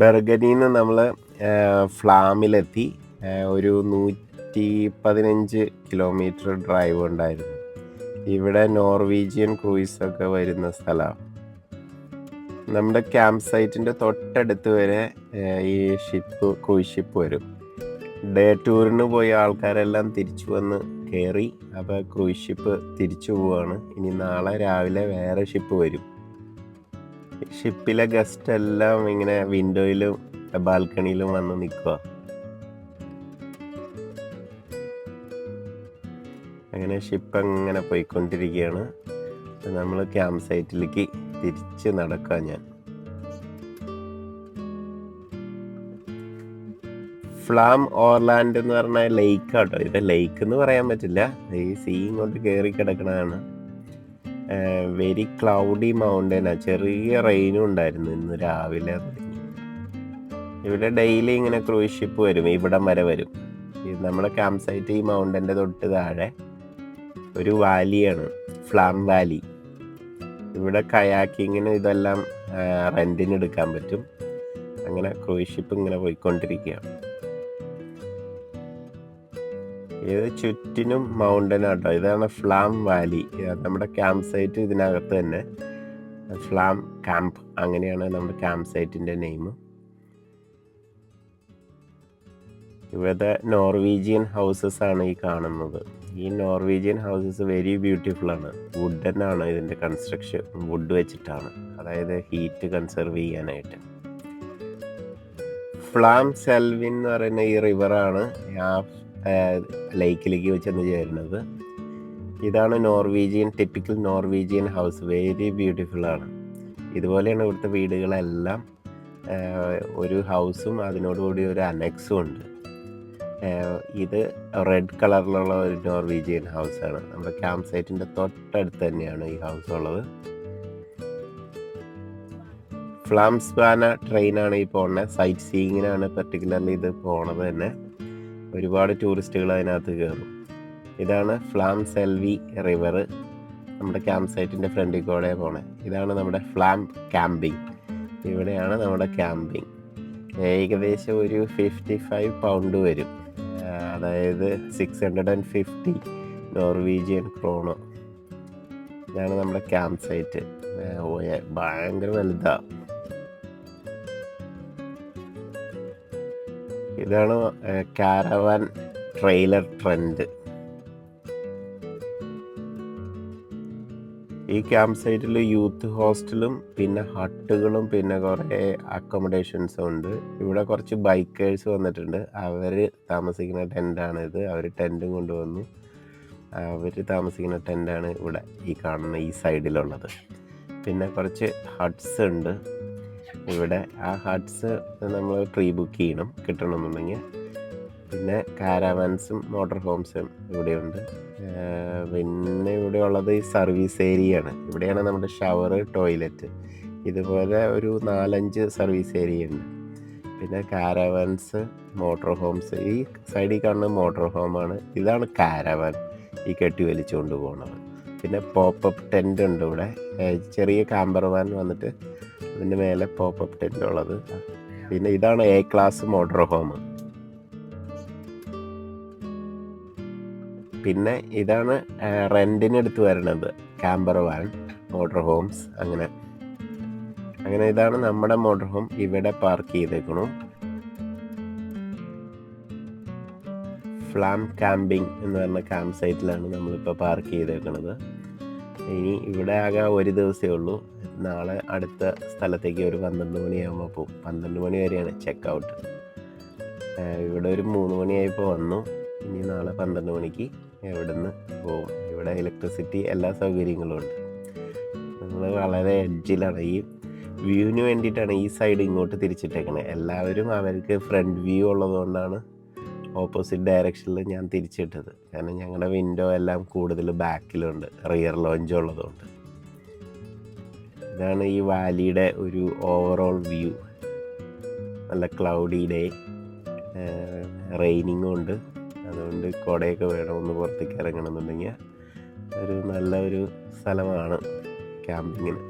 ബെർഗനിന്ന് നമ്മൾ ഫ്ലാമിലെത്തി. ഒരു 115 kilometre drive ഉണ്ടായിരുന്നു. ഇവിടെ നോർവീജിയൻ ക്രൂയിസൊക്കെ വരുന്ന സ്ഥലമാണ്. നമ്മുടെ ക്യാമ്പ് സൈറ്റിൻ്റെ തൊട്ടടുത്ത് വരെ ഈ ക്രൂയിസ് ഷിപ്പ് വരും. ഡേ ടൂറിന് പോയ ആൾക്കാരെല്ലാം തിരിച്ചു വന്ന് കയറി. അപ്പോൾ ക്രൂയിസ് ഷിപ്പ് തിരിച്ചു പോവാണ്. ഇനി നാളെ രാവിലെ വേറെ ഷിപ്പ് വരും. ഷിപ്പിലെ ഗസ്റ്റ് എല്ലാം ഇങ്ങനെ വിൻഡോയിലും ബാൽക്കണിയിലും വന്ന് നിൽക്കുക. അങ്ങനെ ഷിപ്പ് അങ്ങനെ പോയിക്കൊണ്ടിരിക്കുകയാണ്. നമ്മൾ ക്യാമ്പ് സൈറ്റിലേക്ക് തിരിച്ച് നടക്കുക. ഞാൻ ഫ്ലാം ഓർലാൻഡ് എന്ന് പറഞ്ഞാൽ ലേക്ക് ആട്ടോ. ഇത് ലേക്ക് എന്ന് പറയാൻ പറ്റില്ല, ഈ സീ ഇങ്ങോട്ട് കയറി കിടക്കണതാണ്. Very cloudy മൗണ്ടനാണ്. ചെറിയ റെയിനും ഉണ്ടായിരുന്നു ഇന്ന് രാവിലെ. ഇവിടെ ഡെയിലി ഇങ്ങനെ ക്രൂയിസ് ഷിപ്പ് വരും, ഇവിടം വരെ വരും. നമ്മുടെ ക്യാമ്പ് സൈറ്റ് ഈ മൗണ്ടൻ്റെ തൊട്ട് താഴെ ഒരു വാലിയാണ്, ഫ്ലാം വാലി. ഇവിടെ കയാക്കിങ്ങിന് ഇതെല്ലാം റെൻറ്റിന് എടുക്കാൻ പറ്റും. അങ്ങനെ ക്രൂയിസ് ഷിപ്പ് ഇങ്ങനെ പോയിക്കൊണ്ടിരിക്കുകയാണ്. ഇത് ചുറ്റിനും മൗണ്ടൻ ആട്ടോ. ഇതാണ് ഫ്ലാം വാലി. നമ്മുടെ ക്യാമ്പ് സൈറ്റ് ഇതിനകത്ത് തന്നെ, ഫ്ലാം ക്യാമ്പ്, അങ്ങനെയാണ് നമ്മുടെ ക്യാമ്പ് സൈറ്റിൻ്റെ നെയിം. ഇവിടെ നോർവീജിയൻ ഹൗസസ് ആണ് ഈ കാണുന്നത്. ഈ നോർവീജിയൻ ഹൗസസ് വെരി ബ്യൂട്ടിഫുൾ ആണ്. വുഡൻ ആണ് ഇതിൻ്റെ കൺസ്ട്രക്ഷൻ, വുഡ് വെച്ചിട്ടാണ്, അതായത് ഹീറ്റ് കൺസർവ് ചെയ്യാനായിട്ട്. ഫ്ലാം സെൽവിൻ എന്ന് പറയുന്ന ഈ റിവറാണ് ആ ലേക്കിലേക്ക് ചെന്ന് ചേരുന്നത്. ഇതാണ് Norwegian, typical Norwegian house. Very beautiful ആണ്. ഇതുപോലെയാണ് ഇവിടുത്തെ വീടുകളെല്ലാം. ഒരു ഹൗസും അതിനോടുകൂടി ഒരു അനക്സും ഉണ്ട്. ഇത് റെഡ് കളറിലുള്ള ഒരു നോർവീജിയൻ ഹൗസാണ്. നമ്മുടെ ക്യാമ്പ് സൈറ്റിൻ്റെ തൊട്ടടുത്ത് തന്നെയാണ് ഈ ഹൗസ് ഉള്ളത്. ഫ്ലാം സ്പാന ട്രെയിനാണ് ഈ പോകുന്നത്. സൈറ്റ് സീയിങ്ങിനാണ് പർട്ടിക്കുലർലി ഇത് പോണത് തന്നെ. ഒരുപാട് ടൂറിസ്റ്റുകൾ അതിനകത്ത് കയറും. ഇതാണ് ഫ്ലാം സെൽവി റിവർ, നമ്മുടെ ക്യാമ്പ് സൈറ്റിൻ്റെ ഫ്രണ്ടിൽ കൂടെ പോണേ. ഇതാണ് നമ്മുടെ ഫ്ലാം ക്യാമ്പിങ്. ഇവിടെയാണ് നമ്മുടെ ക്യാമ്പിങ്. ഏകദേശം ഒരു 55 പൗണ്ട് വരും, അതായത് 650 നോർവീജിയൻ ക്രോണോ. ഇതാണ് നമ്മുടെ ക്യാമ്പ് സൈറ്റ്. ഭയങ്കര വലുതാണ്. ഇതാണ് കാരവാൻ ട്രെയിലർ ട്രെൻഡ്. ഈ ക്യാമ്പ് സൈറ്റിൽ യൂത്ത് ഹോസ്റ്റലും പിന്നെ ഹട്ടുകളും പിന്നെ കുറേ അക്കോമഡേഷൻസും ഉണ്ട്. ഇവിടെ കുറച്ച് ബൈക്കേഴ്സ് വന്നിട്ടുണ്ട്. അവർ താമസിക്കുന്ന ടെൻ്റാണിത്. അവർ ടെൻറ്റും കൊണ്ടുവന്നു. അവർ താമസിക്കുന്ന ടെൻ്റാണ് ഇവിടെ ഈ കാണുന്ന ഈ സൈഡിലുള്ളത്. പിന്നെ കുറച്ച് ഹട്ട്സ് ഉണ്ട് ഇവിടെ. ആ ഹട്ട്സ് നമ്മൾ പ്രീ ബുക്ക് ചെയ്യണം കിട്ടണമെന്നുണ്ടെങ്കിൽ. പിന്നെ കാരാവാൻസും മോട്ടോർ ഹോംസും ഇവിടെയുണ്ട്. പിന്നെ ഇവിടെ ഉള്ളത് ഈ സർവീസ് ഏരിയയാണ്. ഇവിടെയാണ് നമ്മുടെ ഷവർ, ടോയ്ലറ്റ്, ഇതുപോലെ ഒരു 4-5 സർവീസ് ഏരിയ ഉണ്ട്. പിന്നെ കാരാവാൻസ്, മോട്ടോർ ഹോംസ്. ഈ സൈഡിൽ കാണുന്ന മോട്ടോർ ഹോമാണ്. ഇതാണ് കാരാവാൻ, ഈ കെട്ടി വലിച്ചുകൊണ്ട് പോകുന്നത്. പിന്നെ പോപ്പപ്പ് ടെൻ്റ് ഉണ്ട് ഇവിടെ. ചെറിയ കാമ്പർ വാൻ വന്നിട്ട് അതിൻ്റെ മേലെ പോപ്പപ്പ് ടെൻ്റ് ഉള്ളത്. പിന്നെ ഇതാണ് എ ക്ലാസ് മോട്ടോർ ഹോം. പിന്നെ ഇതാണ് റെൻറ്റിനെടുത്ത് വരുന്നത് ക്യാമ്പർ വാൻ, മോട്ടോർ ഹോംസ്. അങ്ങനെ ഇതാണ് നമ്മുടെ മോട്ടോർ ഹോം. ഇവിടെ പാർക്ക് ചെയ്തേക്കണം. ഫ്ലാം ക്യാമ്പിംഗ് എന്ന് പറഞ്ഞ ക്യാമ്പ് സൈറ്റിലാണ് നമ്മളിപ്പോൾ പാർക്ക് ചെയ്തേക്കുന്നത്. ഇനി ഇവിടെ ആകെ ഒരു ദിവസമേ ഉള്ളൂ. നാളെ അടുത്ത സ്ഥലത്തേക്ക് ഒരു 12 മണിയാകുമ്പോൾ പോകും. 12 മണി വരെയാണ് ചെക്ക് ഔട്ട്. ഇവിടെ ഒരു 3 മണിയായപ്പോൾ വന്നു. ഇനി നാളെ 12 മണിക്ക് ഇവിടെ നിന്ന് പോകും. ഇവിടെ ഇലക്ട്രിസിറ്റി, എല്ലാ സൗകര്യങ്ങളും ഉണ്ട്. നമ്മൾ വളരെ എഡ്ജിലാണ്. ഈ വ്യൂവിന് വേണ്ടിയിട്ടാണ് ഈ സൈഡ് ഇങ്ങോട്ട് തിരിച്ചിട്ടേക്കണേ. എല്ലാവരും അവർക്ക് ഫ്രണ്ട് വ്യൂ ഉള്ളതുകൊണ്ടാണ് ഓപ്പോസിറ്റ് ഡയറക്ഷനിൽ ഞാൻ തിരിച്ചിട്ടത്. കാരണം ഞങ്ങളുടെ വിൻഡോ എല്ലാം കൂടുതൽ ബാക്കിലുണ്ട്, റിയർ ലോഞ്ച് ഉള്ളതുകൊണ്ട്. ഇതാണ് ഈ വാലിയുടെ ഒരു ഓവറോൾ വ്യൂ. നല്ല ക്ലൗഡി ഡേ, റെയിനിങ്ങും ഉണ്ട്. അതുകൊണ്ട് കുടയൊക്കെ വേണം ഒന്ന് പുറത്തേക്ക് ഇറങ്ങണമെന്നുണ്ടെങ്കിൽ. ഒരു നല്ലൊരു സ്ഥലമാണ് ക്യാമ്പിങ്ങിന്.